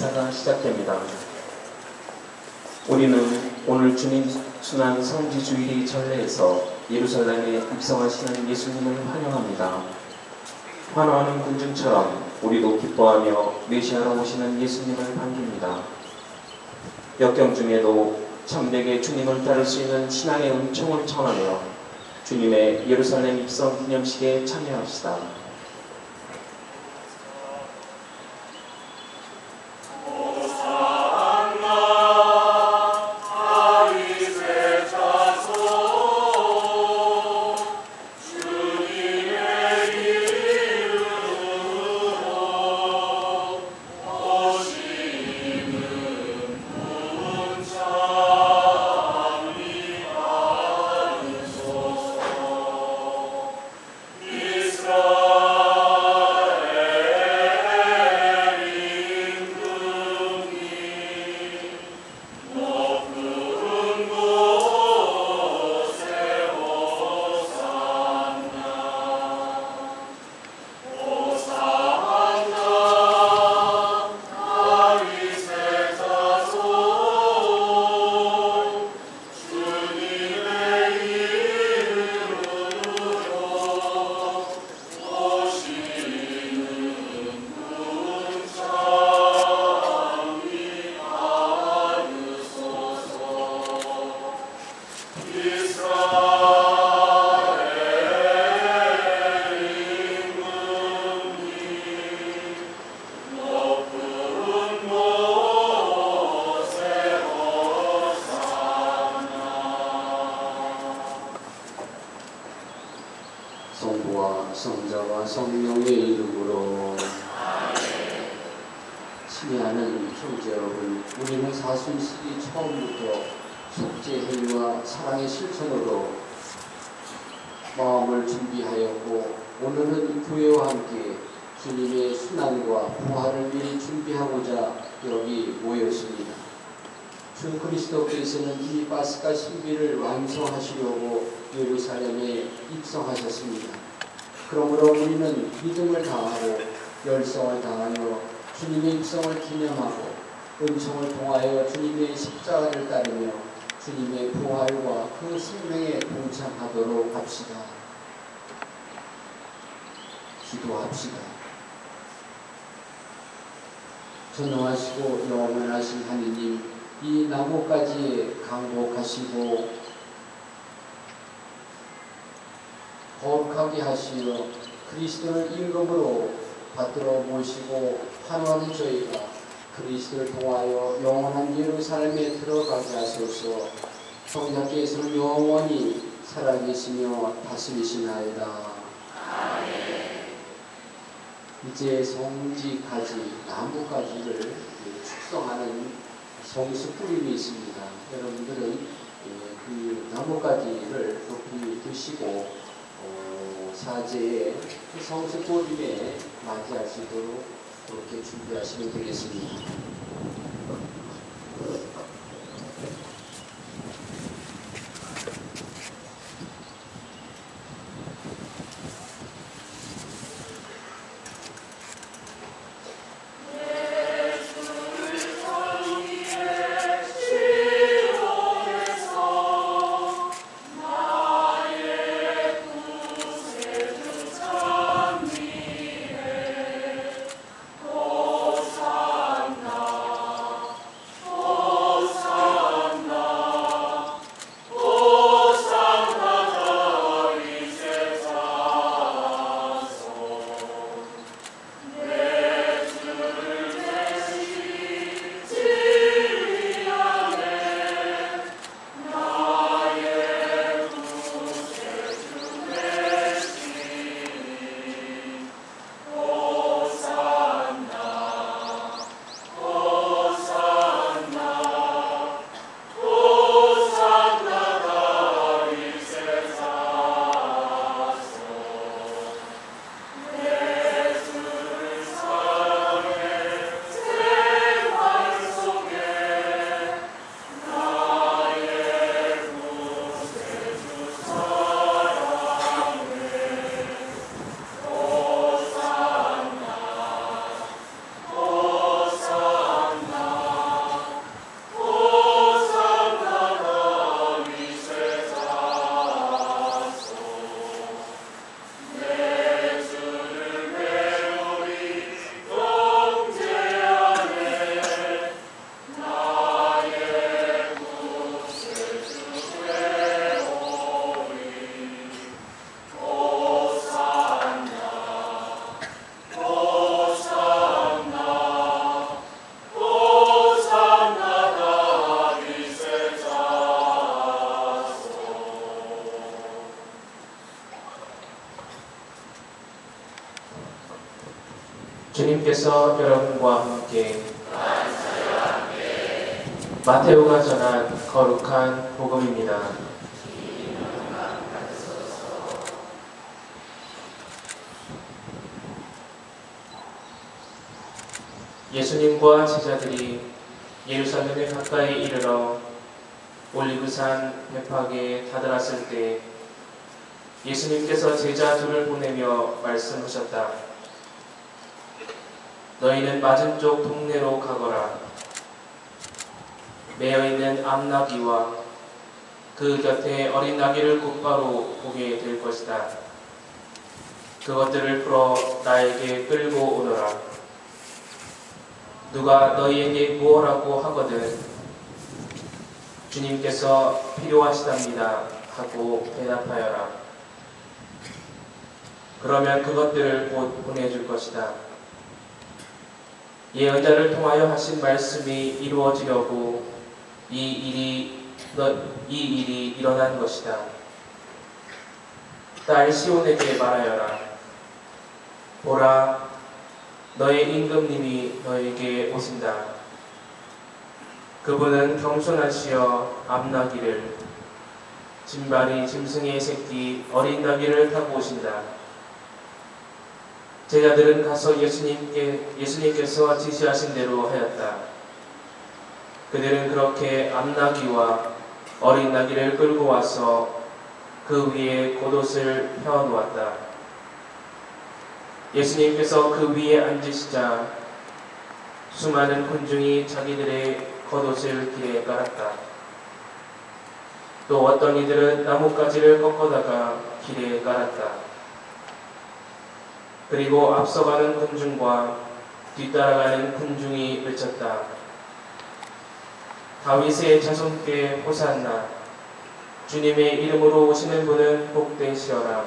미사가 시작됩니다. 우리는 오늘 주님 순환 성지주일의 전례에서 예루살렘에 입성하시는 예수님을 환영합니다. 환호하는 군중처럼 우리도 기뻐하며 메시아로 오시는 예수님을 반깁니다. 역경 중에도 참되게 주님을 따를 수 있는 신앙의 은총을 청하며 주님의 예루살렘 입성 기념식에 참여합시다. 성부와 성자와 성령의 이름으로. 친애하는 형제 여러분, 우리는 사순절이 처음부터 속죄 행위와 사랑의 실천으로 마음을 준비하였고, 오늘은 교회와 함께 주님의 순환과 부활을 미리 준비하고자 여기 모였습니다. 주 그리스도께서는 이 파스카 신비를 완성하시려고 예루살렘에 입성하셨습니다. 그러므로 우리는 믿음을 다하고 열성을 다하여 주님의 입성을 기념하고 은총을 통하여 주님의 십자가를 따르며 주님의 부활과 그 생명에 동참하도록 합시다. 기도합시다. 전능하시고 영원하신 하느님, 이 나뭇가지에 강복하시고 거룩하게 하시어 그리스도를 임금으로 받들어 모시고 환호하는 저희가 그리스도를 통하여 영원한 예루살렘에 들어가게 하소서. 성자께서는 영원히 살아계시며 다스리시나이다. 아멘. 이제 성지가지, 나뭇가지를 축성하는 성수 뿌림이 있습니다. 여러분들은 그 나뭇가지를 높이 드시고 사제의 성수 뿌림에 맞이할 수 있도록 그렇게 준비하시면 되겠습니다. 예수님께서 여러분과 함께 마테오가 전한 거룩한 복음입니다. 예수님과 제자들이 예루살렘에 가까이 이르러 올리브산 배팍에 다다랐을 때 예수님께서 제자 둘을 보내며 말씀하셨다. 너희는 맞은쪽 동네로 가거라. 매어있는 암나귀와 그 곁에 어린 나귀를 곧바로 보게 될 것이다. 그것들을 풀어 나에게 끌고 오너라. 누가 너희에게 무엇라고 하거든 주님께서 필요하시답니다 하고 대답하여라. 그러면 그것들을 곧 보내줄 것이다. 예언자를 통하여 하신 말씀이 이루어지려고 이 일이 일어난 것이다. 딸 시온에게 말하여라. 보라, 너의 임금님이 너에게 오신다. 그분은 겸손하시어 암나귀를, 짐발이 짐승의 새끼 어린 나귀를 타고 오신다. 제자들은 가서 예수님께서 지시하신 대로 하였다. 그들은 그렇게 암나귀와 어린 나귀를 끌고 와서 그 위에 겉옷을 펴놓았다. 예수님께서 그 위에 앉으시자 수많은 군중이 자기들의 겉옷을 길에 깔았다. 또 어떤 이들은 나뭇가지를 꺾어다가 길에 깔았다. 그리고 앞서가는 군중과 뒤따라가는 군중이 외쳤다. 다윗의 자손께 호산나. 주님의 이름으로 오시는 분은 복되시어라.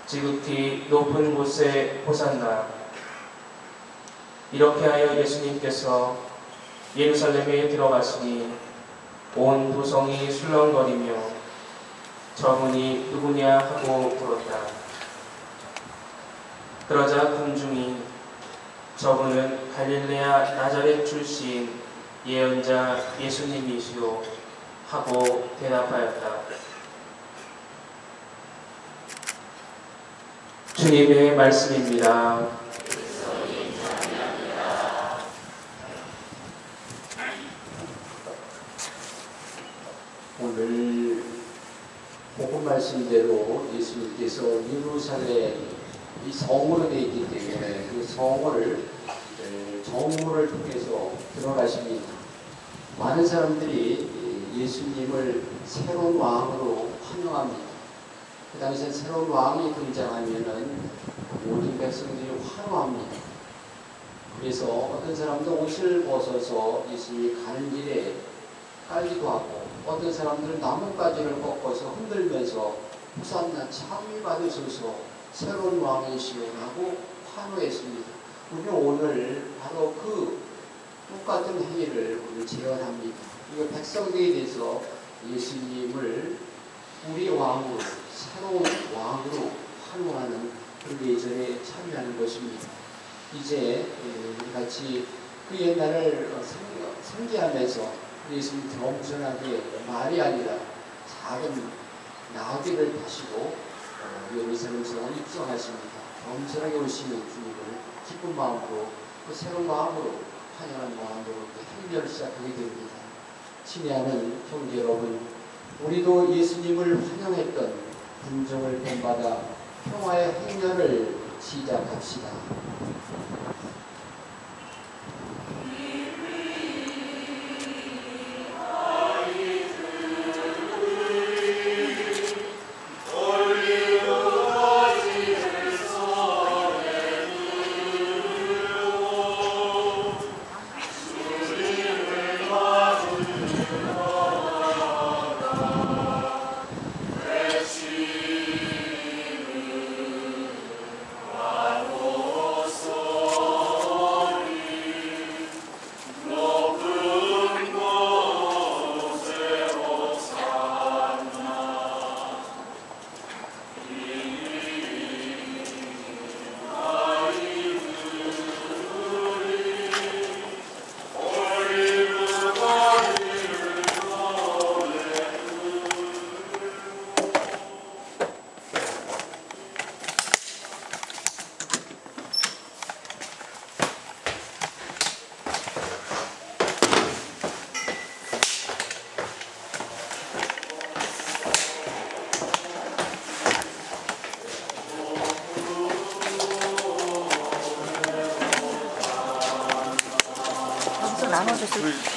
지극히 높은 곳에 호산나. 이렇게 하여 예수님께서 예루살렘에 들어가시니 온 도성이 술렁거리며 저분이 누구냐 하고 물었다. 그러자 군중이 저분은 갈릴레아 나자렛 출신 예언자 예수님이시오 하고 대답하였다. 주님의 말씀입니다. 오늘 복음 말씀대로 예수님께서 예루살렘 이 성으로 되어 있기 때문에 그 성을 정문을 통해서 들어가십니다. 많은 사람들이 예수님을 새로운 왕으로 환영합니다. 그 당시에 새로운 왕이 등장하면은 모든 백성들이 환호합니다. 그래서 어떤 사람도 옷을 벗어서 예수님이 가는 길에 깔기도 하고, 어떤 사람들은 나뭇가지를 꺾어서 흔들면서 호산나 참이 받으소서 새로운 왕이시오라고 환호했습니다. 우리는 오늘 바로 그 똑같은 행위를 오늘 재현합니다. 이거 백성들에 대해서 예수님을 우리 왕으로, 새로운 왕으로 환호하는 그 예절에 참여하는 것입니다. 이제 우리 같이 그 옛날을 상기하면서 예수님 겸손하게 말이 아니라 작은 나귀를 타시고 예루살렘 성을 입성하십니다. 겸손하게 오시는 주님을 기쁜 마음으로 그 새로운 마음으로 환영하는 마음으로 행렬을 시작하게 됩니다. 친애하는 형제 여러분, 우리도 예수님을 환영했던 군중을 본받아 평화의 행렬을 시작합시다. 나눠주세요.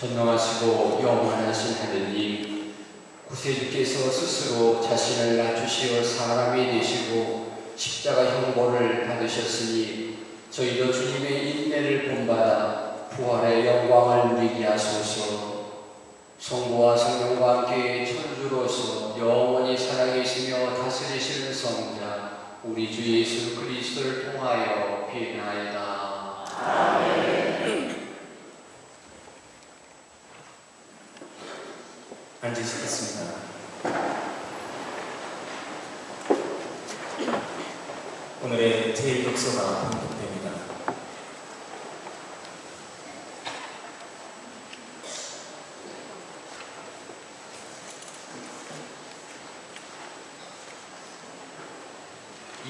전능하시고 영원하신 하느님, 구세주께서 스스로 자신을 낮추시어 사람이 되시고 십자가 형벌을 받으셨으니 저희도 주님의 인내를 본받아 부활의 영광을 누리게 하소서. 성부와 성령과 함께 천주로서 영원히 살아계시며 다스리시는 성자 우리 주 예수 그리스도를 통하여 비나이다. 아멘. 앉으시겠습니다. 오늘의 제일 독서가 봉독됩니다.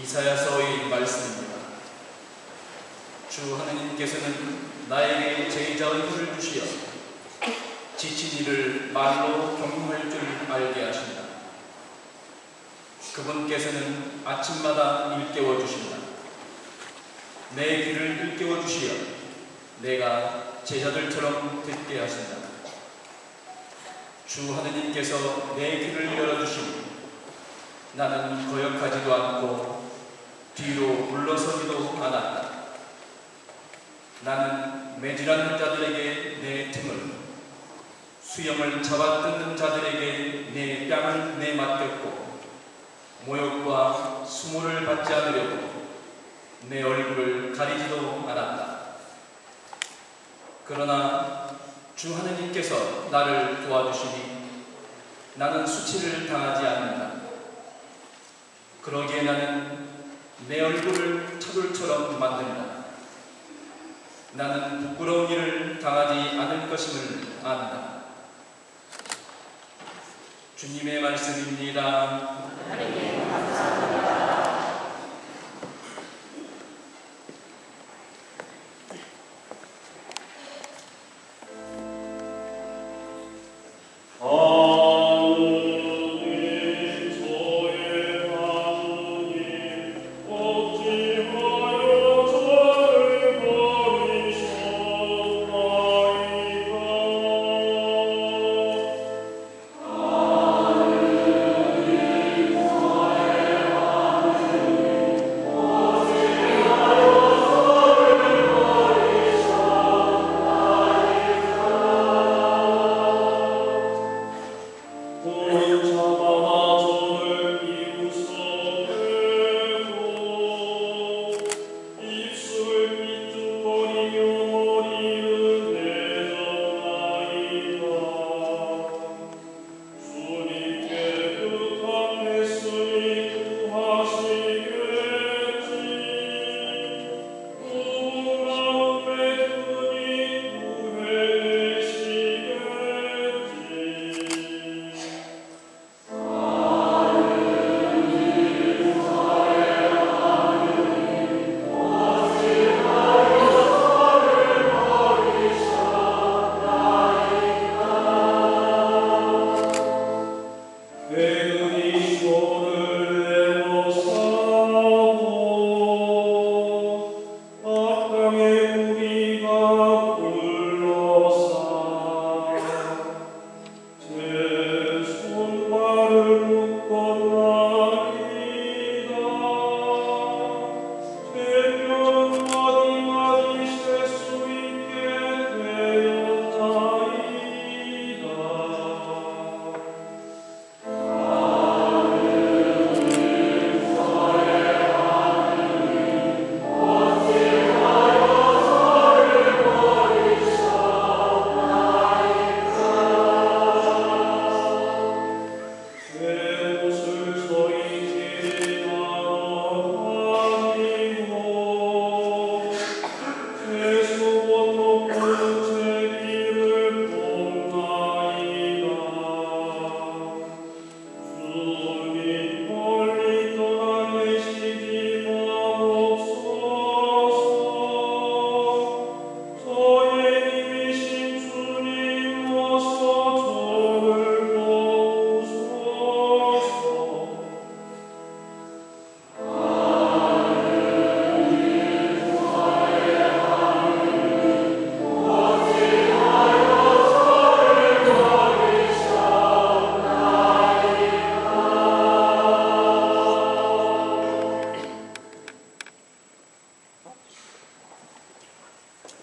이사야서의 말씀입니다. 주 하느님께서는 나에게 제자의 혀를 주시어 지친 이를 말로 격려할 줄 알게 하신다. 그분께서는 아침마다 일깨워 주신다. 내 귀를 일깨워 주시어 내가 제자들처럼 듣게 하신다. 주 하느님께서 내 귀를 열어주시니 나는 거역하지도 않고 뒤로 물러서지도 않았다. 나는 매질하는 자들에게 내 등을, 수염을 잡아뜯는 자들에게 내 뺨을 내맡겼고, 모욕과 수모를 받지 않으려고 내 얼굴을 가리지도 않았다. 그러나 주 하느님께서 나를 도와주시니 나는 수치를 당하지 않는다. 그러기에 나는 내 얼굴을 차돌처럼 만든다. 나는 부끄러운 일을 당하지 않을 것임을 안다. 주님의 말씀입니다. 하나님 감사합니다.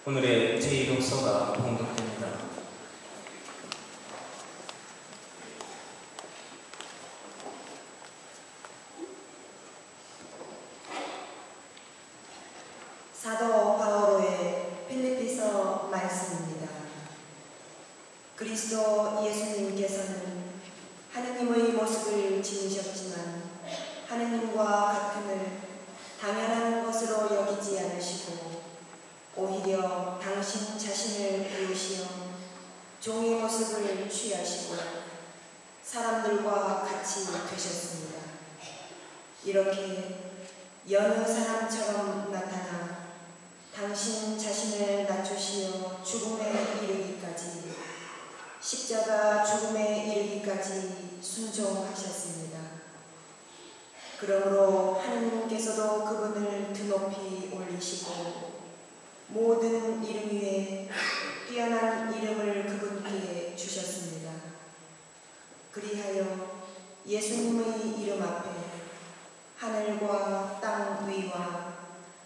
오늘의 제2독서가 봉독됩니다. 사도 바오로의 필리피서 말씀입니다. 그리스도 예수님께서는 하느님의 모습을 지니셨지만 하느님과 같음을 당연한 것으로 여기지 않으시고 오히려 당신 자신을 비우시어 종의 모습을 취하시고 사람들과 같이 되셨습니다. 이렇게 여느 사람처럼 나타나 당신 자신을 낮추시어 죽음에 이르기까지, 십자가 죽음에 이르기까지 순종하셨습니다. 그러므로 하느님께서도 그분을 드높이 올리시고 모든 이름 위에 뛰어난 이름을 그분께 주셨습니다. 그리하여 예수님의 이름 앞에 하늘과 땅 위와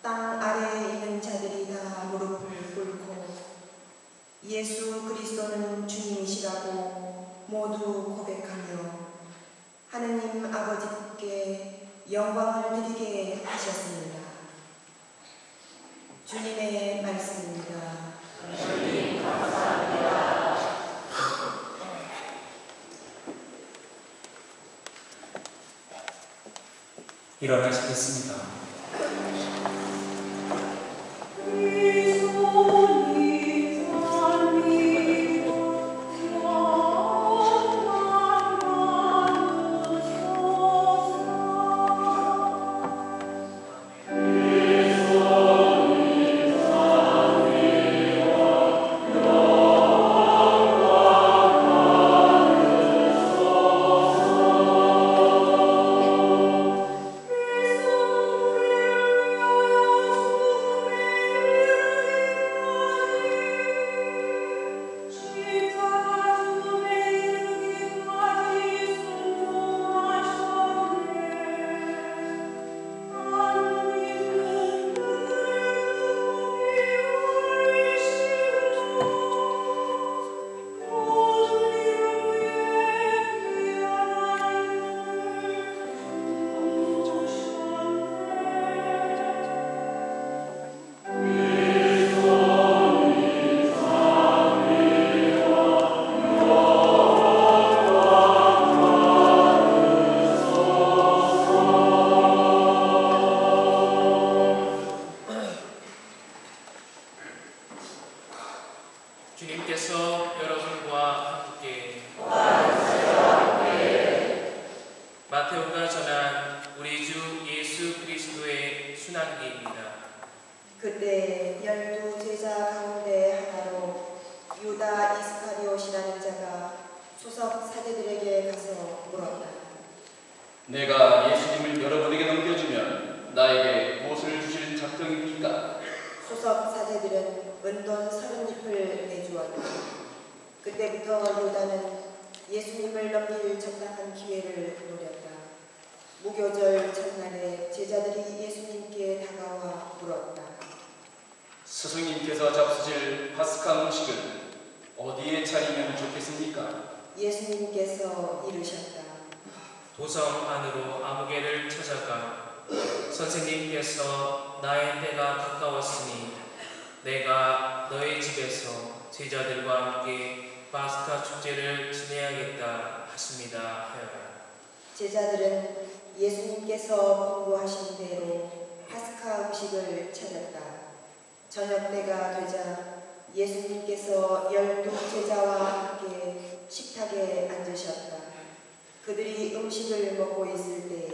땅 아래에 있는 자들이 다 무릎을 꿇고 예수 그리스도는 주님이시라고 모두 고백하며 하느님 아버지께 영광을 드리게 하셨습니다. 주님의 말씀입니다. 주님 감사합니다. 일어나시겠습니다. 주님께서 여러분과 함께 마테오가 전한 우리 주 예수 그리스도의 순환기입니다. 그때 12 제자 가운데 하나로 유다 이스카리옷이라는 자가 소석 사제들에게 가서 물었다. 내가 예수님을 여러분에게 넘겨주면 나에게 무엇을 주실 작정입니까? 소석 사제들은 은돈 30잎을 내주었다. 그때부터 유다는 예수님을 넘길 적당한 기회를 노렸다. 무교절 첫날에 제자들이 예수님께 다가와 물었다. 스승님께서 잡수실 파스카 음식을 어디에 차리면 좋겠습니까? 예수님께서 이르셨다. 도성 안으로 아무개를 찾아가 선생님께서 나의 때가 가까웠으니 내가 너의 집에서 제자들과 함께 파스카 축제를 지내야겠다 하십니다 하여라. 제자들은 예수님께서 공부하신 대로 파스카 음식을 찾았다. 저녁 때가 되자 예수님께서 12제자와 함께 식탁에 앉으셨다. 그들이 음식을 먹고 있을 때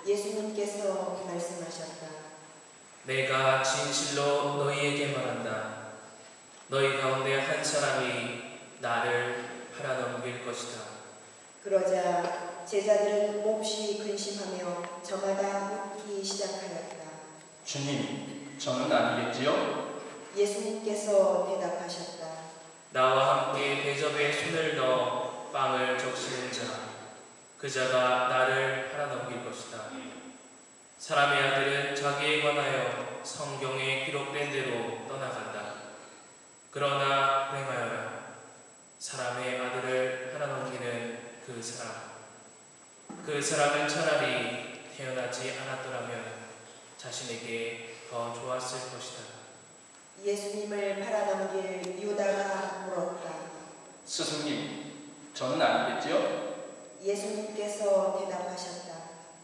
예수님께서 말씀하셨다. 내가 진실로 너희에게 말한다. 너희 가운데 한 사람이 나를 팔아넘길 것이다. 그러자 제자들은 몹시 근심하며 저마다 묻기 시작하였다. 주님, 저는 아니겠지요? 예수님께서 대답하셨다. 나와 함께 대접에 손을 넣어 빵을 적시는 자, 그 자가 나를 팔아넘길 것이다. 사람의 아들은 자기에 관하여 성경에 기록된 대로 떠나간다. 그러나 맹하여라. 사람의 아들을 팔아넘기는 그 사람은 차라리 태어나지 않았더라면 자신에게 더 좋았을 것이다. 예수님을 팔아넘길 유다가 물었다. 스승님, 저는 아니겠지요? 예수님께서 대답하셨다.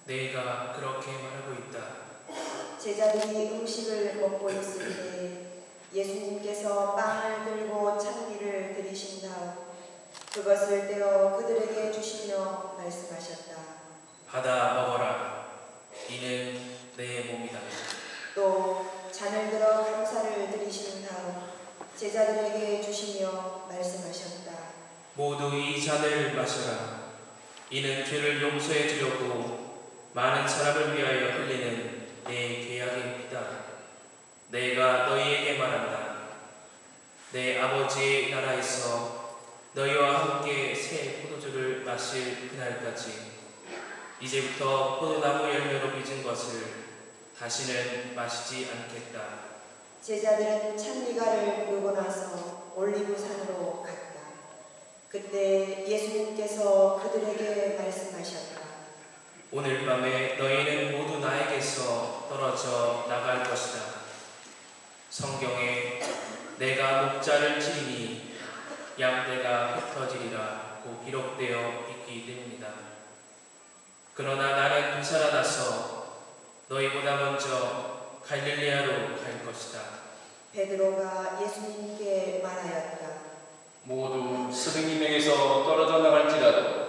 내가 그렇게 말하고 있다. 제자들이 음식을 먹고 있을 때 예수님께서 빵을 들고 찬미를 드리신 다음 그것을 떼어 그들에게 주시며 말씀하셨다. 받아 먹어라. 이는 내 몸이다. 또 잔을 들어 감사를 드리신 다음 제자들에게 주시며 말씀하셨다. 모두 이 잔을 마셔라. 이는 죄를 용서해 주려고 많은 사람을 위하여 흘리는 내 계약의 피다. 내가 너희에게 말한다. 내 아버지의 나라에서 너희와 함께 새 포도주를 마실 그날까지 이제부터 포도나무 열매로 빚은 것을 다시는 마시지 않겠다. 제자들은 찬미가를 부르고 나서 올리브산으로 갔다. 그때 예수님께서 그들에게 말씀하셨다. 오늘 밤에 너희는 모두 나에게서 떨어져 나갈 것이다. 성경에 내가 목자를 치리니 양떼가 흩어지리라고 기록되어 있기 때문이다. 그러나 나는 되살아나서 너희보다 먼저 갈릴레아로 갈 것이다. 베드로가 예수님께 말하였다. 모두 스승님에게서 떨어져 나갈지라도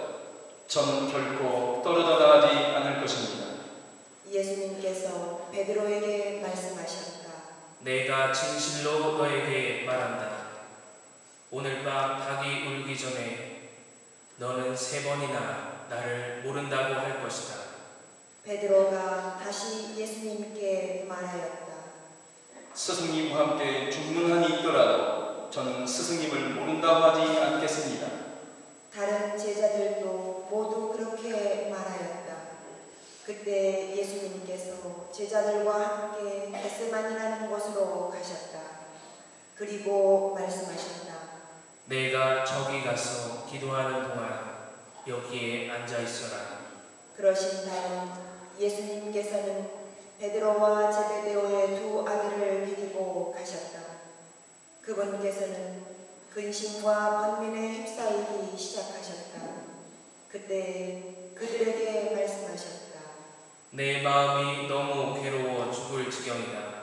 전 결코 떨어져 나가지 않을 것입니다. 예수님께서 베드로에게 말씀하셨다. 내가 진실로 너에게 말한다. 오늘 밤 닭이 울기 전에 너는 3번이나 나를 모른다고 할 것이다. 베드로가 다시 예수님께 말하였다. 스승님과 함께 죽는 한이 있더라도 저는 스승님을 모른다고 하지 않겠습니다. 다른 제자들도 모두 그렇게 말하였다. 그때 예수님께서 제자들과 함께 겟세마니라는 곳으로 가셨다. 그리고 말씀하셨다. 내가 저기 가서 기도하는 동안 여기에 앉아 있어라. 그러신 다음 예수님께서는 베드로와 제베데오의 2 아들을 데리고 가셨다. 그분께서는 근심과 번민에 휩싸이기 시작하셨다. 그때 그들에게 말씀하셨다. 내 마음이 너무 괴로워 죽을 지경이다.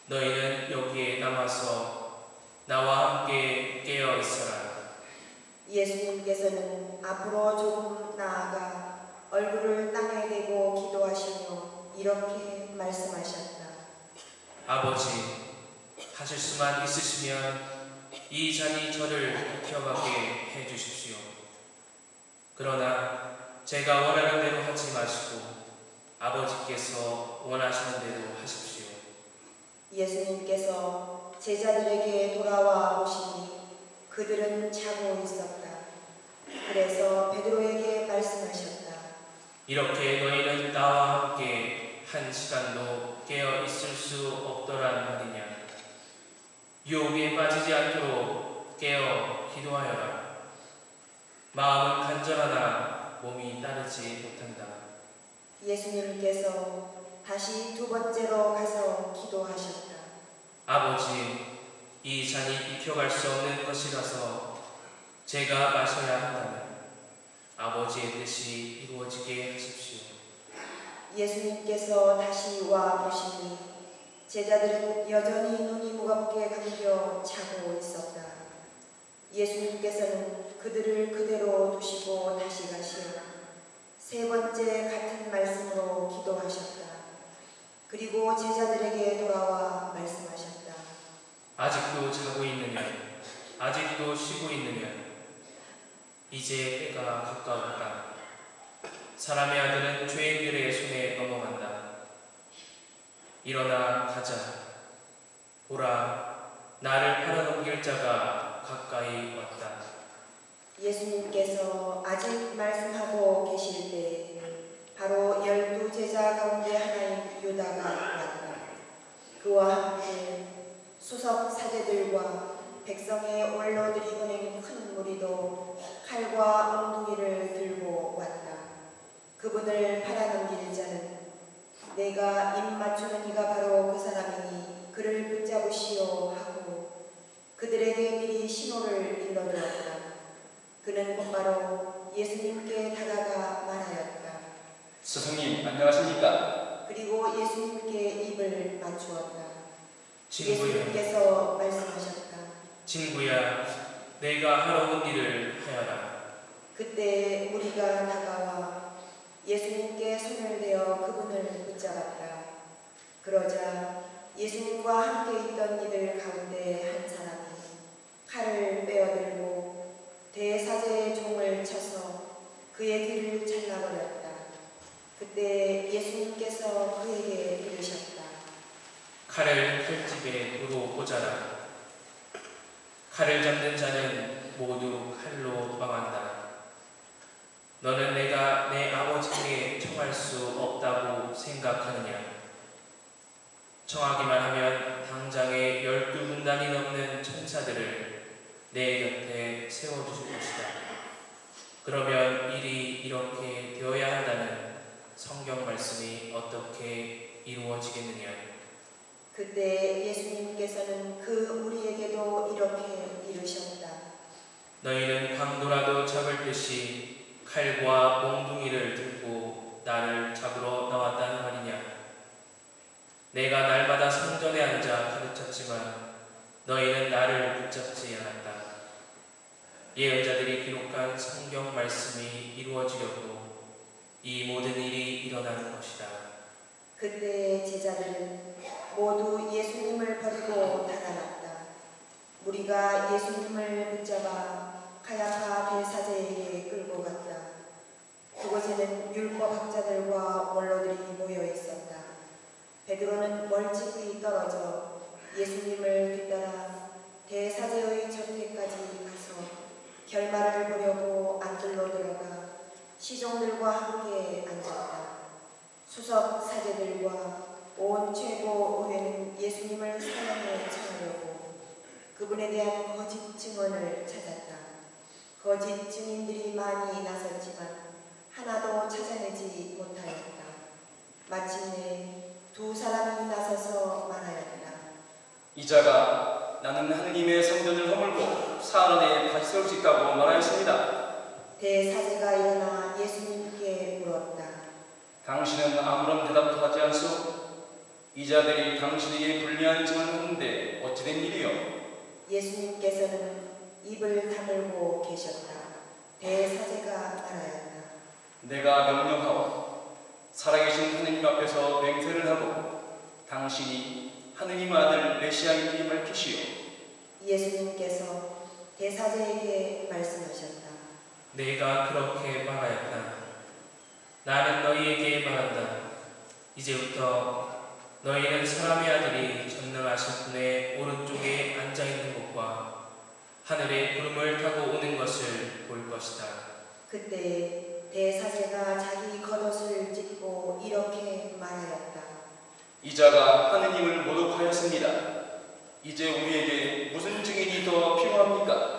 너희는 여기에 남아서 나와 함께 깨어 있어라. 예수님께서는 앞으로 조금 나아가 얼굴을 땅에 대고 기도하시며 이렇게 말씀하셨다. 아버지, 하실 수만 있으시면 이 잔이 저를 비켜가게 해주십시오. 그러나 제가 원하는 대로 하지 마시고 아버지께서 원하시는 대로 하십시오. 예수님께서 제자들에게 돌아와 보시니 그들은 자고 있었다. 그래서 베드로에게 말씀하셨다. 이렇게 너희는 나와 함께 1시간도 깨어 있을 수 없더란 말이냐. 유혹에 빠지지 않도록 깨어 기도하여라. 마음은 간절하나 몸이 따르지 못한다. 예수님께서 다시 2번째로 가서 기도하셨다. 아버지, 이 잔이 비켜갈 수 없는 것이라서 제가 마셔야 한다면 아버지의 뜻이 이루어지게 하십시오. 예수님께서 다시 와 보시니 제자들은 여전히 눈이 무겁게 감겨 자고 있었다. 예수님께서는 그들을 그대로 두시고 다시 가시어 3번째 같은 말씀으로 기도하셨다. 그리고 제자들에게 돌아와 말씀하셨다. 아직도 자고 있느냐? 아직도 쉬고 있느냐? 이제 때가 가까웠다. 사람의 아들은 죄인들의 손에 넘어간다. 일어나 가자. 보라, 나를 팔아넘길 자가 가까이 왔다. 예수님께서 아직 말씀하고 계실 때 바로 12제자 가운데 하나인 유다가 왔다. 그와 함께 수석 사제들과 백성의 원로들이 보낸 큰 무리도 칼과 엉덩이를 들고 왔다. 그분을 팔아넘길 자는 내가 입 맞추는 이가 바로 그 사람이니 그를 붙잡으시오 하고 그들에게 미리 신호를 일러주었다. 그는 곧바로 예수님께 다가가 말하였다. 스승님 안녕하십니까? 그리고 예수님께 입을 맞추었다. 친구야, 예수님께서 말씀하셨다. 친구야, 내가 하러 온 일을 하여라. 그때 우리가 다가와 예수님께 손을 대어 그분을 붙잡았다. 그러자 예수님과 함께 있던 이들 가운데 한 사람이 칼을 빼어들고 대사제의 종을 쳐서 그의 귀를 잘라버렸다. 그때 모두 칼로 망한다. 너는 내가 내 아버지께 청할 수 없다고 생각하느냐? 청하기만 하면 당장에 12군단이 넘는 천사들을 내 곁에 세워주실 것이다. 그러면 일이 이렇게 되어야 한다는 성경 말씀이 어떻게 이루어지겠느냐? 그때 예수님께서는 우리에게도 이렇게 이르셨다. 너희는 강도라도 잡을 듯이 칼과 몽둥이를 들고 나를 잡으러 나왔다는 말이냐? 내가 날마다 성전에 앉아 가르쳤지만 너희는 나를 붙잡지 않았다. 예언자들이 기록한 성경 말씀이 이루어지려고 이 모든 일이 일어나는 것이다. 그때 제자들은 모두 예수님을 버리고 달아났다. 무리가 예수님을 붙잡아 가야파 대사제에게 끌고 갔다. 그곳에는 율법학자들과 원로들이 모여 있었다. 베드로는 멀찍이 떨어져 예수님을 뒤따라 대사제의 저택까지 가서 결말을 보려고 안뜰로 들어가 시종들과 함께 앉았다. 수석 사제들과 온 최고 의회는 예수님을 사형에 처하려고 그분에 대한 거짓 증언을 찾았다. 거짓 증인들이 많이 나섰지만 하나도 찾아내지 못하였다. 마침내 2사람이 나서서 말하였다. 이자가 나는 하느님의 성전을 허물고 사흘 안에 다시 세울 수 있다고 말하였습니다. 대사제가 일어나 예수님께 물었다. 당신은 아무런 대답도 하지 않소? 이자들이 당신에게 불리한 증언을 하는데 어찌 된 일이요? 예수님께서는 입을 다물고 계셨다. 대사제가 말하였다. 내가 명령하오. 살아계신 하느님 앞에서 맹세를 하고 당신이 하느님 아들 메시아인지 밝히시오. 예수님께서 대사제에게 말씀하셨다. 내가 그렇게 말하였다. 나는 너희에게 말한다. 이제부터 너희는 사람의 아들이 전능하신 분의 오른쪽에 앉아있는 것과 하늘의 구름을 타고 오는 것을 볼 것이다. 그때 대사제가 자기 겉옷을 찢고 이렇게 말하였다. 이자가 하느님을 모독하였습니다. 이제 우리에게 무슨 증인이 더 필요합니까?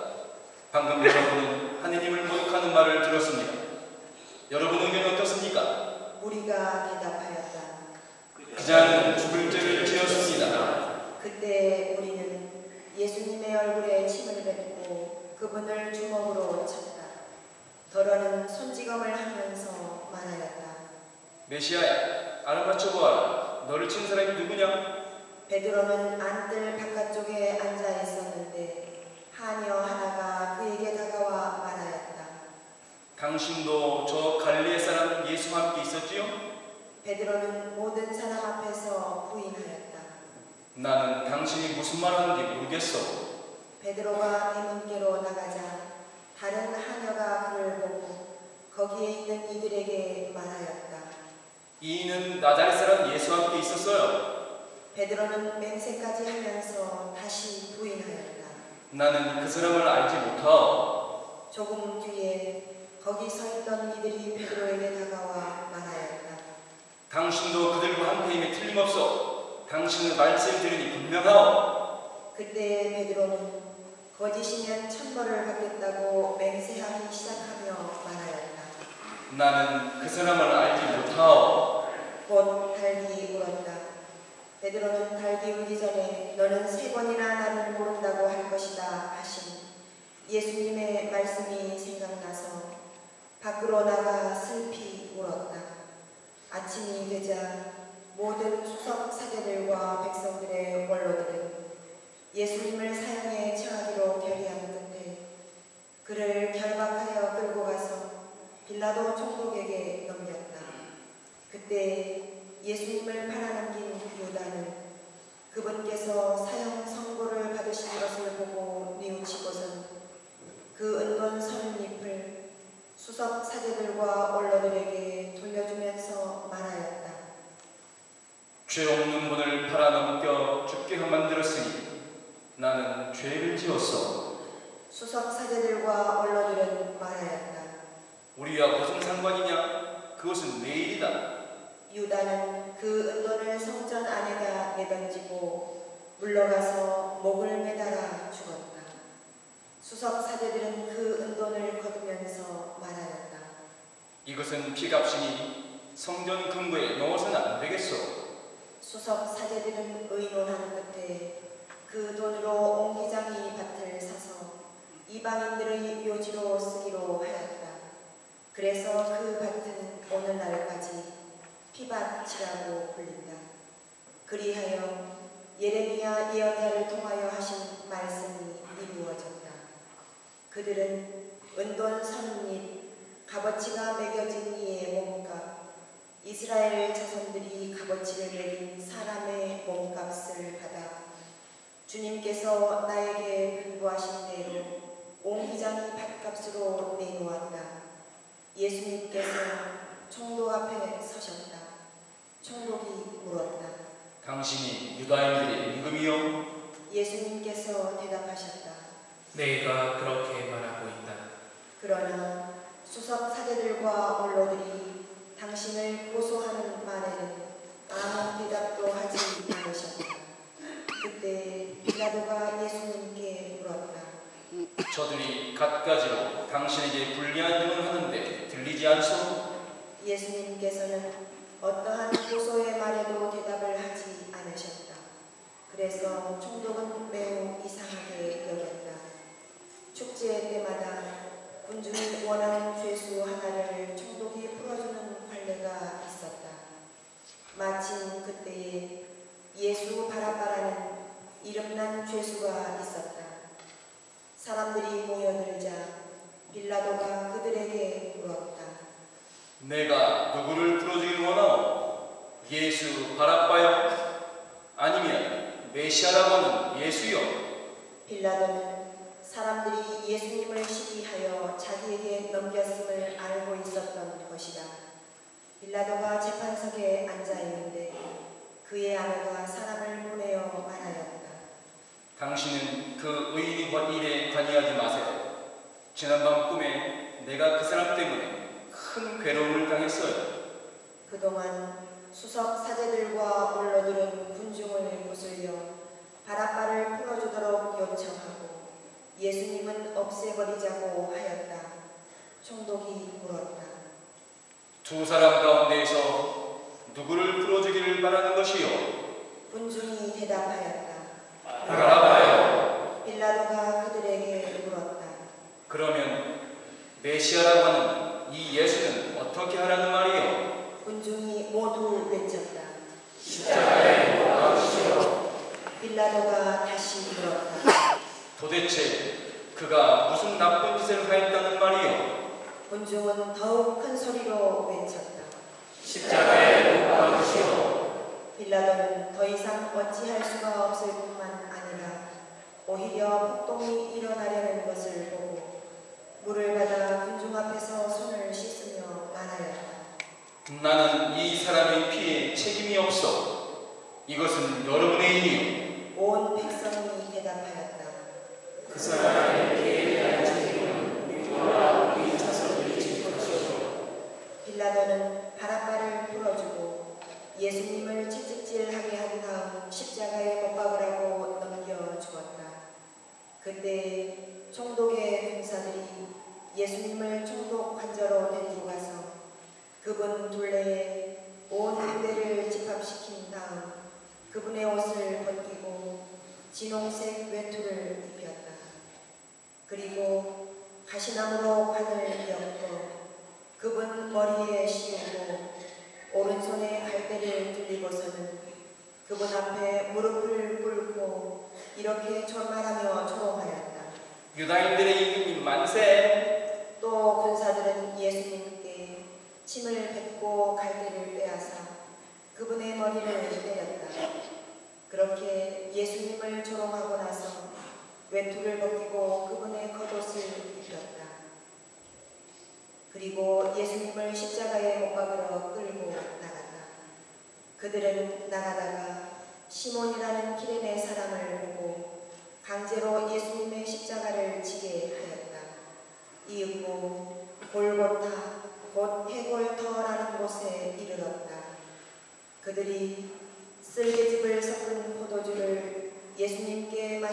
방금 여러분은 하느님을 모독하는 말을 들었습니다. 여러분 의견이 어떻습니까? 무리가 대답하였다. 그자는 죽을 죄를 지었습니다. 그때 우리는 예수님의 얼굴에 침을 뱉고 그분을 주먹으로 쳤다. 더러는 손찌검을 하면서 말하였다. 메시아야, 알아맞혀 보아라. 너를 친 사람이 누구냐? 베드로는 안뜰 바깥쪽에 앉아 있었는데 하녀 하나가 그에게 다가와 말하였다. 당신도 저 갈릴리 사람 예수와 함께 있었지요? 베드로는 모든 사람 앞에서 부인하였다. 나는 당신이 무슨 말 하는지 모르겠어. 베드로가 대문께로 나가자 다른 하녀가 그를 보고 거기에 있는 이들에게 말하였다. 이인은 나자렛 사람 예수와 함께 있었어요. 베드로는 맹세까지 하면서 다시 부인하였다. 나는 그 사람을 알지 못하오. 조금 뒤에 거기 서 있던 이들이 베드로에게 다가와 말하였다. 당신도 그들과 함께임에 틀림없어. 당신은 말씀을 들으니 분명하오. 그때 베드로는 거짓이면 천벌을 받겠다고 맹세하기 시작하며 말하였다. 나는 그 사람을 알지 못하오. 곧 달기 울었다. 베드로는 달기 울기 전에 너는 3번이나 나를 모른다고 할 것이다 하신 예수님의 말씀이 생각나서 밖으로 나가 슬피 울었다. 아침이 되자 모든 수석 사제들과 백성들의 원로들은 예수님을 사형에 처하기로 결의한 끝에 그를 결박하여 끌고 가서 빌라도 총독에게 넘겼다. 그때 예수님을 팔아넘긴 유다는 그분께서 사형 선고를 받으신 것을 보고 뉘우치고선 그 은돈 30잎을 수석 사제들과 원로들에게 돌려주면서 말하였다. 죄 없는 분을 팔아넘겨 죽게 만들었으니 나는 죄를 지었어. 수석 사제들과 원로들은 말하였다. 우리와 무슨 상관이냐? 그것은 내 일이다. 유다는 그 은돈을 성전 안에다 내던지고 물러가서 목을 매달아 죽었다. 수석 사제들은 그 은돈을 거두면서 말하였다. 이것은 피값이니 성전 금고에 넣어서는 안 되겠소. 수석 사제들은 의논한 끝에 그 돈으로 옹기장이 밭을 사서 이방인들의 묘지로 쓰기로 하였다. 그래서 그 밭은 오늘날까지 피밭이라고 불린다. 그리하여 예레미야 예언자를 통하여 하신 말씀이 이루어졌다. 그들은 은돈 30립, 값어치가 매겨진 이의 몸값, 이스라엘 자손들이 값어치를 매긴 사람의 몸값을 받아 주님께서 나에게 분부하신 대로 옹기장이 밭값으로 내놓았다. 예수님께서 총독 앞에 서셨다. 총독이 물었다. 당신이 유다인들의 임금이요? 예수님께서 대답하셨다. 내가 그렇게 말하고 있다. 그러나 수석 사제들과 원로들이 당신을 고소하는 말에는 아무 대답도 하지 않으셨다. 그때 빌라도가 예수님께 물었다. 저들이 갖가지로 당신에게 불리한 일을 하는데 들리지 않소? 예수님께서는 어떠한 고소의 말에도 대답을 하지 않으셨다. 그래서 총독은 매우 이상하게 여겼다. 축제 때마다 군중이 원하는 죄수 하나를 총독이 풀어주는 관례가 있었다. 마침 그때에 예수 바라바라는 이름난 죄수가 있었다. 사람들이 모여들자 빌라도가 그들에게 물었다. 내가 누구를 풀어주길 원하오? 예수 바라바요? 아니면 메시아라고 하는 예수요? 빌라도는 사람들이 예수님을 시기하여 자기에게 넘겼음을 알고 있었던 것이다. 빌라도가 재판석에 앉아있는데 그의 아내가 사람을 보내어 말하였다. 당신은 그 의인이 번 일에 관여하지 마세요. 지난밤 꿈에 내가 그 사람 때문에 큰 괴로움을 당했어요. 그동안 수석 사제들과 원로들은 군중을 거슬려 바라바를 풀어주도록 요청하고 예수님은 없애버리자고 하였다. 총독이 물었다. 두 사람 가운데에서 누구를 풀어주기를 바라는 것이요? 군중이 대답하였다. 바라바요. 빌라도가 그들에게 물었다. 그러면 메시아라고 하는 이 예수는 어떻게 하라는 말이요? 군중이 모두 외쳤다. 십자가에 못 박으시오. 빌라도가 다시 물었다. 도대체 그가 무슨 나쁜 짓을 하였다는 말이요? 군중은 더욱 큰 소리로 외쳤다. 십자가에 못 박으시오. 빌라도는 더 이상 어찌할 수가 없을 뿐만 아니라 오히려 폭동이 일어나려는 것을 보고 물을 받아 군중 앞에서 손을 씻으며 말하였다. 나는 이 사람의 피에 책임이 없어. 이것은 여러분의 일이요. 온 백성이 대답하였다. 그 사람의 피에 대한 책임은 우리와 우리 자손들이 질 것이오. 빌라도는 바라바를 풀어주고 예수님을 채찍질하게 한 다음 십자가에 못 박으라고 넘겨 주었다. 그때 총독의 군사들이 예수님을 총독 관저로 데리고 가서 그분 둘레에 온 군대를 집합시킨 다음 그분의 옷을 벗기고 진홍색 외투를 입혔다. 그리고 가시나무로 관을 엮어 그분 머리에 씌우고 오른손에 갈대를 들리고서는 그분 앞에 무릎을 꿇고 이렇게 절말하며 조롱하였다. 유다인들의 임금님 만세! 또 군사들은 예수님께 침을 뱉고 갈대를 빼앗아 그분의 머리를 때렸다. 그렇게 예수님을 조롱하고 나서 외투를 벗기고 그분의 겉옷을 입혔다. 그리고 예수님을 십자가에 못 박으러 끌고 나갔다. 그들은 나가다가 시몬이라는 기레네 사람을 보고 강제로 예수님의 십자가를 지게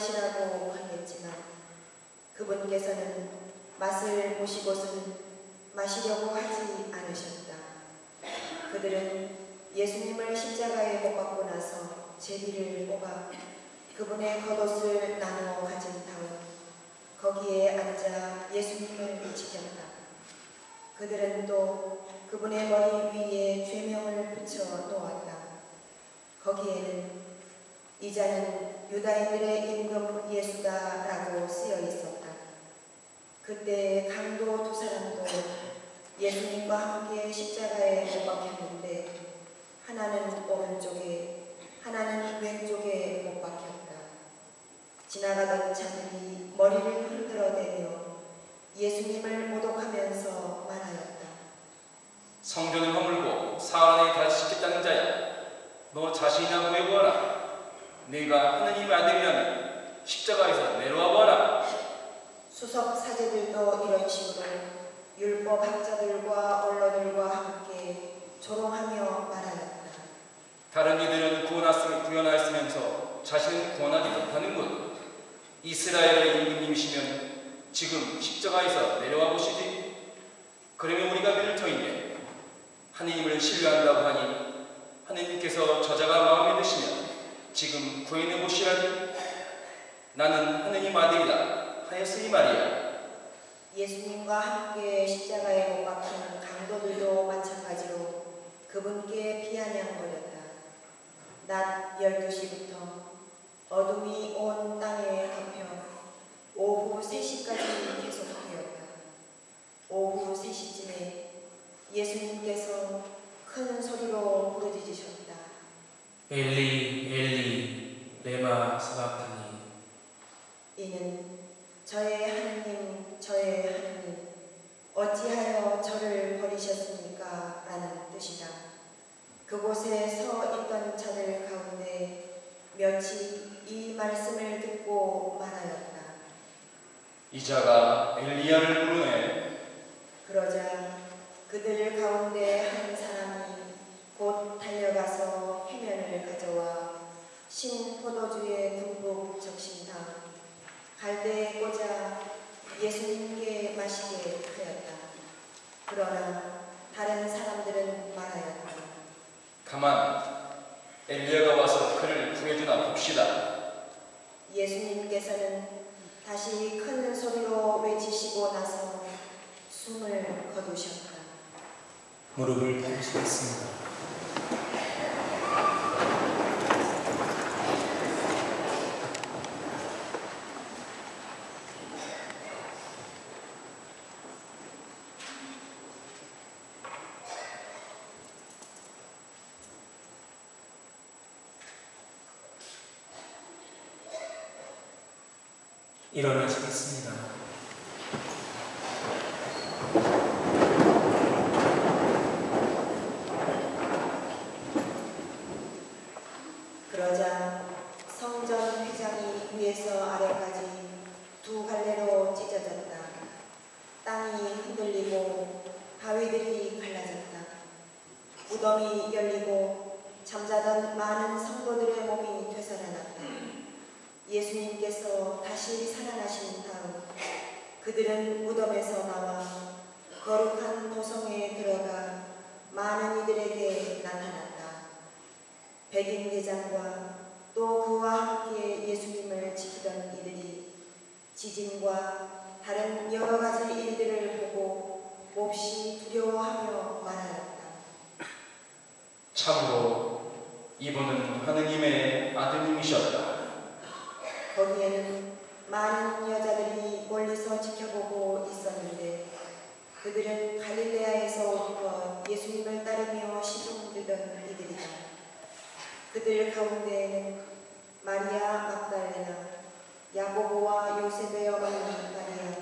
마시라고 권했지만 그분께서는 맛을 보시고는 마시려고 하지 않으셨다. 그들은 예수님을 십자가에 못 박고 나서 제비를 뽑아 그분의 겉옷을 나누어 가진 다음 거기에 앉아 예수님을 지켰다. 그들은 또 그분의 머리 위에 죄명을 붙여 놓았다. 거기에는 이 자는 유다인들의 임금 예수다라고 쓰여 있었다. 그때 강도 두 사람도 예수님과 함께 십자가에 못 박혔는데 하나는 오른쪽에 하나는 왼쪽에 못 박혔다. 지나가던 자들이 머리를 흔들어대며 예수님을 모독하면서 말하였다. 성전을 허물고 사흘 안에 다시 짓겠다는 자야, 너 자신이나 구해보아라. 네가 하느님의 아들이라면 십자가에서 내려와 보아라. 수석 사제들도 이런 식으로 율법학자들과 언론들과 함께 조롱하며 말하였다. 다른 이들은 구원하였으면서 자신은 구원하지 못하는군. 이스라엘의 임금님이시면 지금 십자가에서 내려와 보시지. 그러면 우리가 믿을 터인데 하느님을 신뢰한다고 하니 하느님께서 저자가 마음에 드시면 지금 구해내 보시라니. 나는 하느님 아들이다 하였으니 말이야. 예수님과 함께 십자가에 못 박힌 강도들도 마찬가지로 그분께 비아냥거렸다. 낮 12시부터 어둠이 온 땅에 덮여 오후 3시까지 계속되었다. 오후 3시쯤에 예수님께서 큰 소리로 부르짖으셨다. 엘리 엘리 레마 사박타니. 이는 저의 하느님 저의 하느님 어찌하여 저를 버리셨습니까? 라는 뜻이다. 그곳에 서 있던 자들 가운데 몇이 이 말씀을 듣고 말하였다. 이 자가 엘리야를 부르네. 그러자 그들 가운데 한 사람이 곧 달려가서 해면을 가져와 신 포도주에 듬뿍 적신 다음 갈대에 꽂아 예수님께 마시게 하였다. 그러나 다른 사람들은 말하였다. 가만, 엘리야가 와서 그를 구해주나 봅시다. 예수님께서는 다시 큰 소리로 외치시고 나서 숨을 거두셨다. 무릎을 꿇으시겠습니다. 일어나시겠습니다. 그러자 성전 회장이 위에서 아래까지 두 갈래로 찢어졌다. 땅이 흔들리고 바위들이 갈라졌다. 무덤이 열리고 잠자던 많은 성도들의 몸이 되살아났다. 예수님께서 다시 살아나신 다음 그들은 무덤에서 나와 거룩한 도성에 들어가 많은 이들에게 나타났다. 백인 대장과 또 그와 함께 예수님을 지키던 이들이 지진과 다른 여러 가지 일들을 보고 몹시 두려워하며 말하였다. 참으로 이분은 하느님의 아드님이셨다. 거기에는 많은 여자들이 멀리서 지켜보고 있었는데 그들은 갈릴레아에서 온 예수님을 따르며 시종들던 이들이다. 그들 가운데에는 마리아 막달레나, 야고보와 요셉의 어머니 마리아,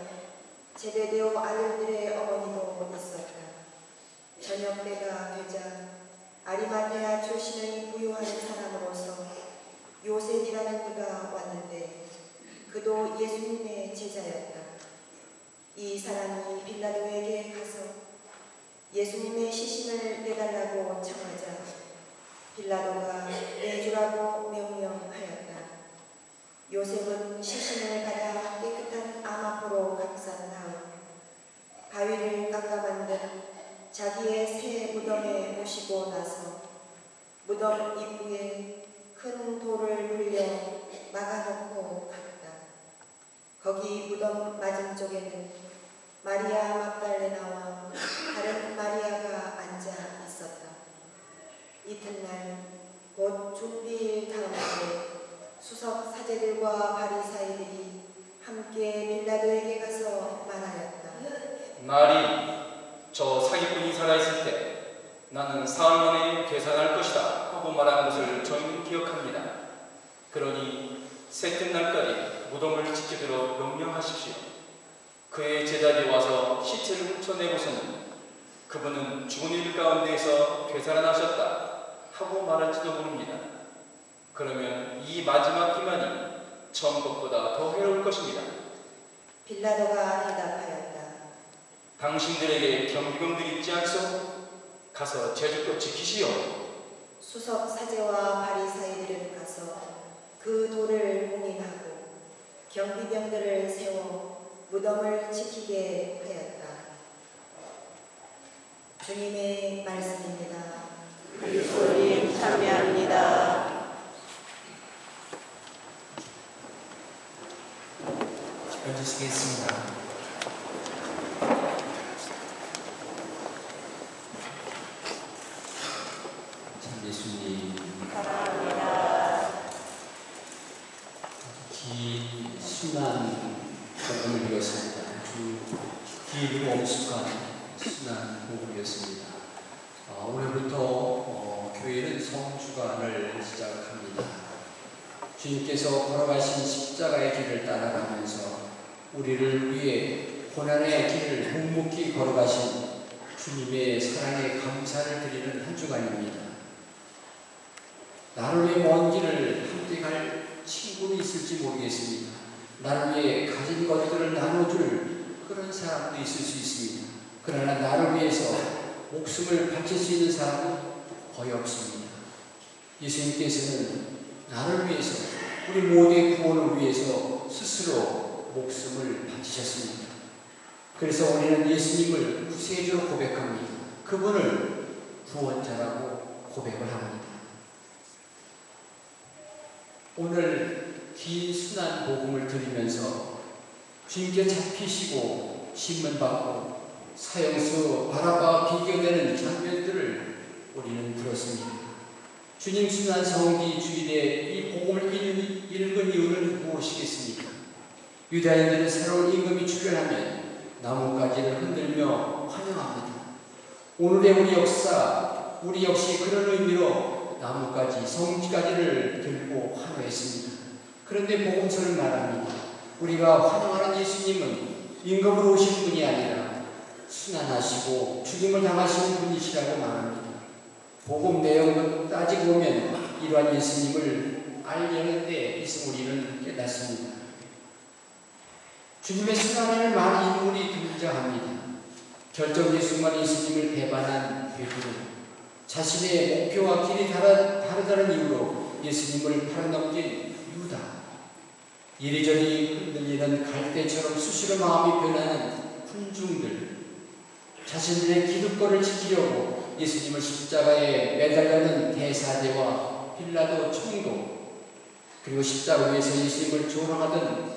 제베데오 아들들의 어머니도 있었다. 저녁 때가 되자 아리마테아 출신의 부유한 사람으로서 요셉이라는 이가 왔는데 그도 예수님의 제자였다. 이 사람이 빌라도에게 가서 예수님의 시신을 내달라고 청하자 빌라도가 내주라고 명령하였다. 요셉은 시신을 받아 깨끗한 암 앞으로 감싼 다음 바위를 깎아 만든 자기의 새 무덤에 모시고 나서 무덤 입구에 큰 돌을 굴려 막아놓고 갔다. 거기 무덤 맞은쪽에는 마리아 막달레나와 다른 마리아가 앉아 있었다. 이튿날 곧 준비일 다음에 수석 사제들과 바리사이들이 함께 빌라도에게 가서 말하였다. 나리, 저 사기꾼이 살아있을 때 나는 사흘 만에 계산할 것이다 하고 말한 것을 저희는 기억합니다. 그러니 셋째 날까지 무덤을 지키도록 명령하십시오. 그의 제자들이 와서 시체를 훔쳐내고서는 그분은 죽은 이들 가운데에서 되살아나셨다 하고 말할지도 모릅니다. 그러면 이 마지막 기만이 처음 것보다 더 해로울 것입니다. 빌라도가 대답하였다. 당신들에게 경비병들이 있지 않소? 가서 제주껏 지키시오. 수석 사제와 바리사이들은 가서 그 돌을 봉인하고 경비병들을 세워 무덤을 지키게 하였다. 주님의 말씀입니다. 그리스도님 참여합니다. 앉으시겠습니다. 참 예수님 사랑합니다. 긴 순한 복음을 이었습니다. 아주 길고 엄숙한 순한 복음이었습니다. 올해부터 교회는 성주간을 시작합니다. 주님께서 걸어가신 십자가의 길을 따라가면서 우리를 위해 고난의 길을 묵묵히 걸어가신 주님의 사랑에 감사를 드리는 한 주간입니다. 나를 위해 먼 길을 함께 갈 친구는 있을지 모르겠습니다. 나를 위해 가진 것들을 나눠줄 그런 사람도 있을 수 있습니다. 그러나 나를 위해서 목숨을 바칠 수 있는 사람은 거의 없습니다. 예수님께서는 나를 위해서, 우리 모두의 구원을 위해서 스스로 목숨을 바치셨습니다. 그래서 우리는 예수님을 구세주로 고백합니다. 그분을 구원자라고 고백을 합니다. 오늘 긴 순한 복음을 들으면서 주님께 잡히시고 신문받고 사형수 바라바와 비교되는 장면들을 우리는 들었습니다. 주님 순환 성기 주일에 이 복음을 읽은 이유는 무엇이겠습니까? 유다인들은 새로운 임금이 출현하면 나뭇가지를 흔들며 환영합니다. 오늘의 우리 역사, 우리 역시 그런 의미로 나뭇가지, 성지가지를 들고 환호했습니다. 그런데 복음서는 말합니다. 우리가 환영하는 예수님은 임금으로 오신 분이 아니라 순환하시고 죽임을 당하시는 분이시라고 말합니다. 복음 내용을 따지고 보면 이러한 예수님을 알려는 데 있어 우리는 깨닫습니다. 주님의 순환에는 많은 인물이 등장합니다. 결정 예수만 예수님을 배반한 베드로, 자신의 목표와 길이 다르다는 이유로 예수님을 팔아넘긴 유다, 이리저리 흔들리는 갈대처럼 수시로 마음이 변하는 군중들, 자신들의 기득권을 지키려고 예수님을 십자가에 매달려는 대사제와 빌라도 총독, 그리고 십자가 위에서 예수님을 조롱하던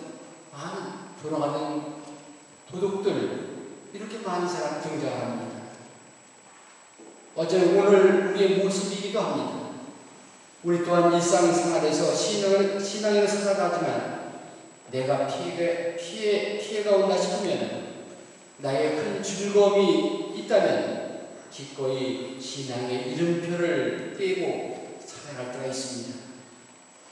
도둑들, 이렇게 많은 사람이 등장합니다. 오늘 우리의 모습이기도 합니다. 우리 또한 일상생활에서 신앙으로 살아가지만 내가 피해가 온다 싶으면, 나의 큰 즐거움이 있다면 기꺼이 신앙의 이름표를 떼고 살아갈 때가 있습니다.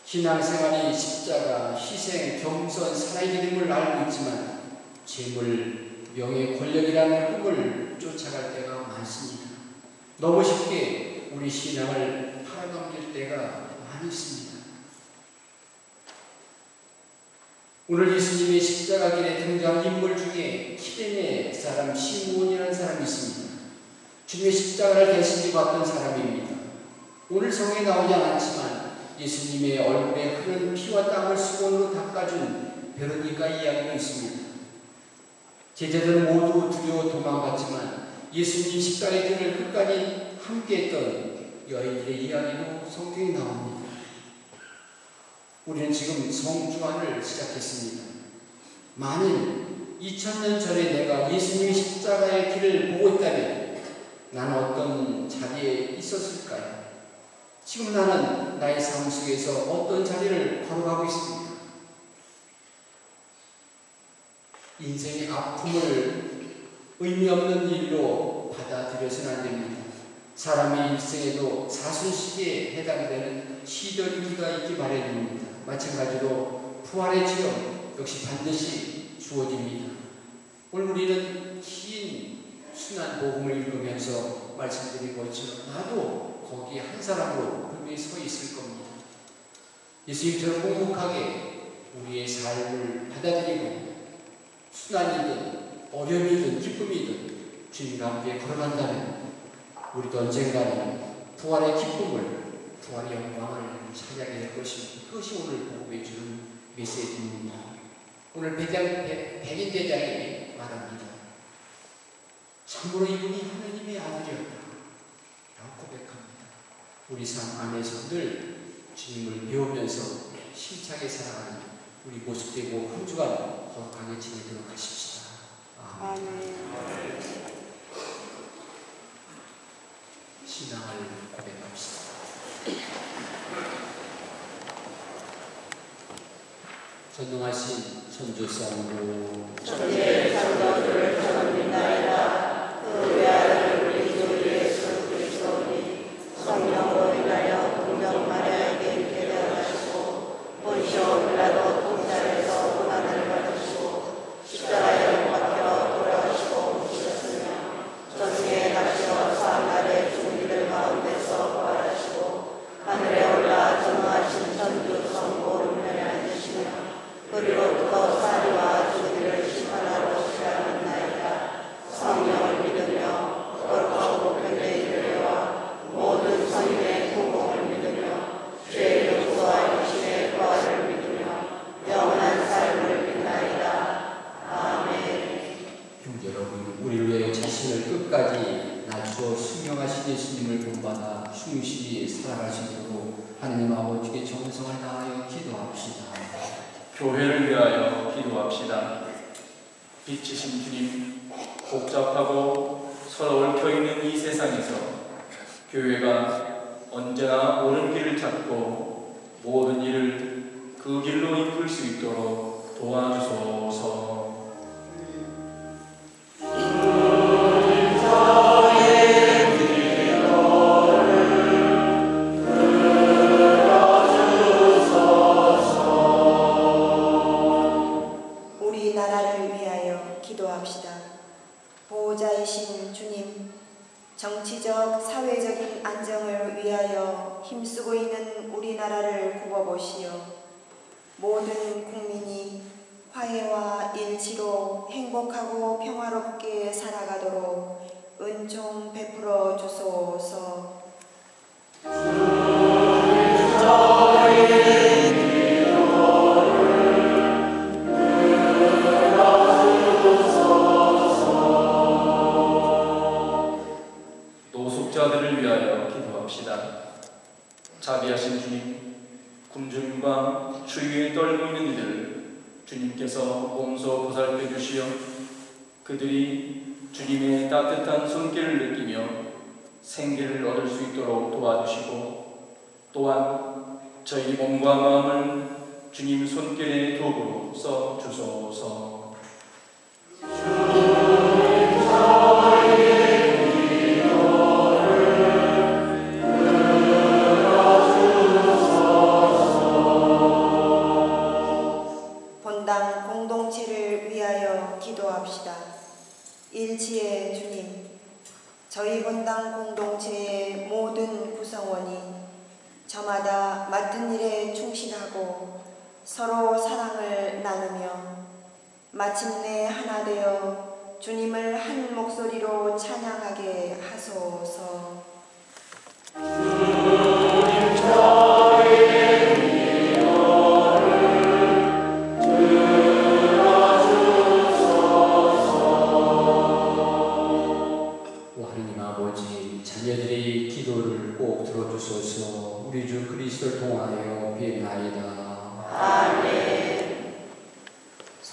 신앙생활이 십자가, 희생, 겸손, 살아있는 이름을 알고 있지만 재물, 명예, 권력이라는 꿈을 쫓아갈 때가 많습니다. 너무 쉽게 우리 신앙을 팔아넘길 때가 많이 있습니다. 오늘 예수님의 십자가 길에 등장한 인물 중에 키레네 사람 시므온이라는 사람이 있습니다. 주님의 십자가를 대신해 봤던 사람입니다. 오늘 성경에 나오지 않았지만 예수님의 얼굴에 흐른 피와 땀을 수건으로 닦아준 베로니카 이야기도 있습니다. 제자들은 모두 두려워 도망갔지만 예수님 십자가의 길을 끝까지 함께했던 여인들의 이야기도 성경에 나옵니다. 우리는 지금 성주환을 시작했습니다. 만일 2000년 전에 내가 예수님의 십자가의 길을 보고 있다면 나는 어떤 자리에 있었을까요? 지금 나는 나의 삶 속에서 어떤 자리를 걸어가고 있습니까? 인생의 아픔을 의미 없는 일로 받아들여서는 안 됩니다. 사람의 일생에도 사순시기에 해당되는 시절기가 있기 마련입니다. 마찬가지로 부활의 지령 역시 반드시 주어집니다. 오늘 우리는 긴 순환 복음을 읽으면서 말씀드린 것처럼 나도 거기에 한 사람으로 분명히 서 있을 겁니다. 예수님처럼 행복하게 우리의 삶을 받아들이고 순환이든 어려움이든 기쁨이든 주님과 함께 걸어간다면 우리도 언젠가는 부활의 기쁨을, 부활의 영광을 차지하게 될 것입니다. 그것이 오늘 복음에 주는 메시지입니다. 오늘 백인 대장이 말합니다. 참으로 이분이 하느님의 아들이었다 라고 고백합니다. 우리 삶 안에서 늘 주님을 배우면서 힘차게 살아가는 우리 모습되고 한 주간 거룩하게 지내도록 하십시다. 아멘. 신앙을 고백합시다. 전능하신 천주성부 천지의 창조주를 전합니다이다. 그 외아들 우리 주 예수 그리스도니 성령으로 인하여 동정 마리아에게 있게 되어가시고 본시오 빌라도 통찰에서 고난을 받으시고 십자가에 못 박혀 돌아가시고 죽으셨으며 전승에 갇혀 사흘날에 죽은 이들 가운데서 부활하시고 하늘에 올라 전능하신 천주 성부 오른편에 앉으시며 그리로부터 사리와 죽은 이를 심판하러 오시리이다. 성령을 믿으며 거룩하고 복된 이르와 모든 성인의 공공을 믿으며 죄의 용서와 육신의 부활을 믿으며 영원한 삶을 믿나이다. 아멘. 형제 여러분, 우리를 위해 자신을 끝까지 낮추어 순명하신 예수님을 본받아 충실히 살아가시도록 하느님 아버지께 정성을 다하여 기도합시다. 교회를 위하여 기도합시다. 빛이신 주님, 복잡하고 서로 얽혀있는 이 세상에서 교회가 언제나 옳은 길을 찾고 모든 일을 그 길로 이끌 수 있도록 도와주소서. 보호자이신 주님, 정치적, 사회적인 안정을 위하여 힘쓰고 있는 우리나라를 굽어보시어 모든 국민이 화해와 일치로 행복하고 평화롭게 살아가도록 은총 베풀어 주소서. 노숙자들을 위하여 기도합시다. 자비하신 주님, 굶주림과 추위에 떨고 있는 이들 주님께서 몸소 보살펴 주시어 그들이 주님의 따뜻한 손길을 느끼며 생기를 얻을 수 있도록 도와주시고 또한 저희 몸과 마음을 주님 손길의 도구로 써 주소서. 본당 공동체를 위하여 기도합시다. 일치의 주님, 저희 본당 공동체의 모든 구성원이 저마다 맡은 일에 충실하고 서로 사랑을 나누며 마침내 하나 되어 주님을 한 목소리로 찬양하게 하소서. 주님 저희의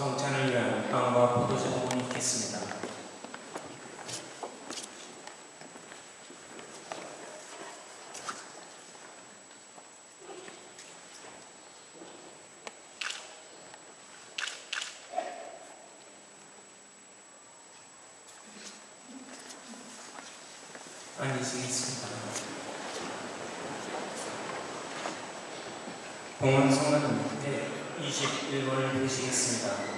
성찬을 위한 빵과 포도주를 있겠습니다. 앉으시겠습니다. 봉헌 성가는 21번을 부르시겠습니다.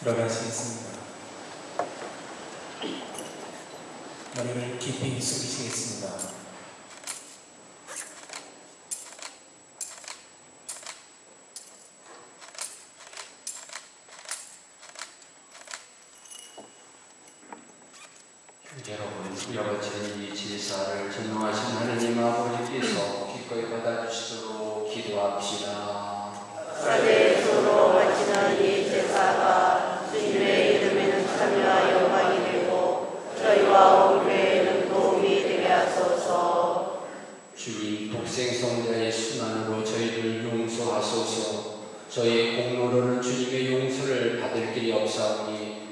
들어가시겠습니다. 머리를 깊이 숙이시겠습니다. 여러분, 이와 같이 이 제사를 전능하신 하느님 아버지께서 기꺼이 받아주시도록 기도합시다. 사대에 서로 바치는 이 제사가 주님의 이름에는 참여와 영광이 되고 저희와 온 교회에는 도움이 되게 하소서. 주님, 독생성자의 순환으로 저희를 용서하소서. 저희의 공로로는 주님의 용서를 받을 길이 없사오니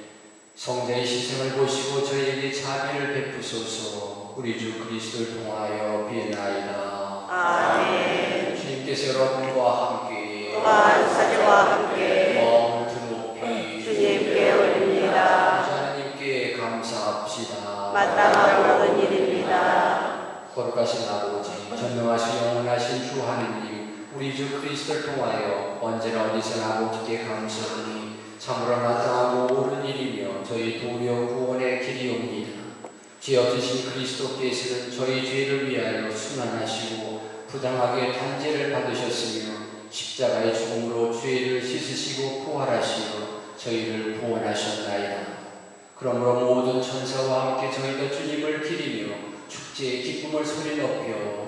성자의 희생을 보시고 저희에게 자비를 베푸소서. 우리 주 그리스도를 통하여 비나이다. 주님께서 여러분과 함께 또한 사제와 함께 마음을 드높이 주님께 올립니다. 하나님께 감사합시다. 마땅한 일입니다. 거룩하신 아버지, 전능하신 영원하신 주 하느님, 우리 주 그리스도를 통하여 언제나 어디서나 아버지께 감사하니 참으로 나타나고 옳은 일이며 저희 도리어 구원의 길이옵니다. 죄 없으신 그리스도께서는 저희 죄를 위하여 순환하시고 부당하게 단죄를 받으셨으며 십자가의 죽음으로 죄를 씻으시고 부활하시며 저희를 구원하셨나이다. 그러므로 모든 천사와 함께 저희가 주님을 기리며 축제의 기쁨을 소리 높여